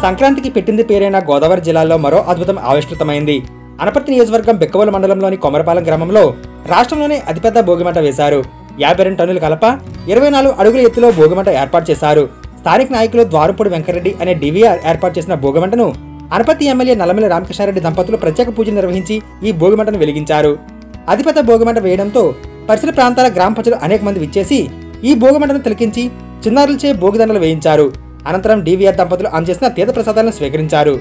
సంక్రాంతికి పెట్టింది పేరైన గోదావరి జిల్లాలో మరో అద్భుతం ఆవిష్కృతమైంది. అనపర్తి నియోజకవర్గం బెక్కవోలు మండలంలోని కొమరపాలెం గ్రామంలో రాష్ట్రంలోనే అతిపెద్ద భోగిమంట వేశారు. 52 టన్నుల కలప 24 అడుగుల ఎత్తులో భోగిమంట ఏర్పాటు చేశారు. స్థానిక నాయకులు ద్వారంపూడి వెంకటరెడ్డి అనే డివిఆర్ ఏర్పాటు చేసిన భోగిమంటను అనపర్తి ఎమ్మెల్యే నల్లమిల్లి రామకృష్ణారెడ్డి దంపతులు ప్రత్యేక పూజలు నిర్వహించి ఈ భోగిమంటను వెలిగించారు. అతిపెద్ద భోగిమంట వేయడంతో పరిసర ప్రాంతాల గ్రామ ప్రజలు అనేక మంది విచ్చేసి ఈ భోగిమంటను తిలకించి చిన్నారులచే భోగిదండలు వేయించారు. అనంతరం డివిఆర్ దంపతులు అందజేసిన తీర్థ ప్రసాదాలను స్వీకరించారు.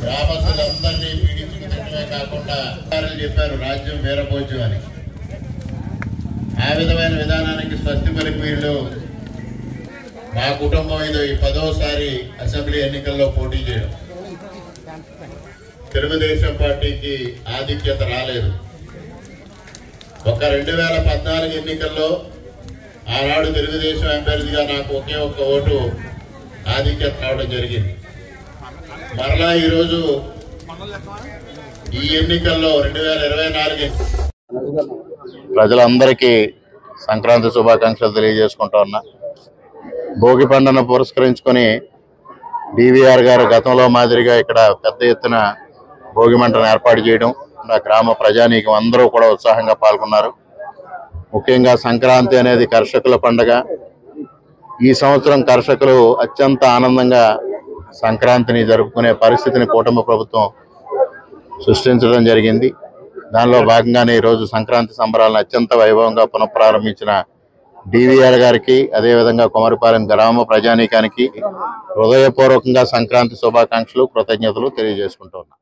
గ్రామస్తులందరినీ పీడించుకునే కాకుండా చెప్పారు రాజ్యం వీరభోజ్యం అని. ఆ విధమైన విధానానికి స్వస్తి పలికి వీళ్ళు మా కుటుంబం ఇది 10వసారి అసెంబ్లీ ఎన్నికల్లో పోటీ చేయడం. తెలుగుదేశం పార్టీకి ఆధిక్యత రాలేదు. ఒక 2014 ఎన్నికల్లో ఆనాడు తెలుగుదేశం అభ్యర్థిగా నాకు ఒకే ఒక్క ఓటు ఆధిక్యత రావడం జరిగింది. మరలా ఈరోజు ఈ ఎన్నికల్లో 2024 ప్రజలందరికీ సంక్రాంతి శుభాకాంక్షలు తెలియజేసుకుంటా ఉన్నా. భోగి పండుగను పురస్కరించుకొని డివిఆర్ గారు గతంలో మాదిరిగా ఇక్కడ పెద్ద ఎత్తున భోగి మంటను ఏర్పాటు చేయడం, గ్రామ ప్రజానీకం అందరూ కూడా ఉత్సాహంగా పాల్గొన్నారు. ముఖ్యంగా సంక్రాంతి అనేది కర్షకుల పండుగ. ఈ సంవత్సరం కర్షకులు అత్యంత ఆనందంగా సంక్రాంతిని జరుపుకునే పరిస్థితిని కూటమి ప్రభుత్వం సృష్టించడం జరిగింది. దానిలో భాగంగానే ఈరోజు సంక్రాంతి సంబరాలను అత్యంత వైభవంగా పునఃప్రారంభించిన డివిఆర్ గారికి, అదేవిధంగా కొమరపాలెం గ్రామ ప్రజానీకానికి హృదయపూర్వకంగా సంక్రాంతి శుభాకాంక్షలు, కృతజ్ఞతలు తెలియజేసుకుంటున్నాను.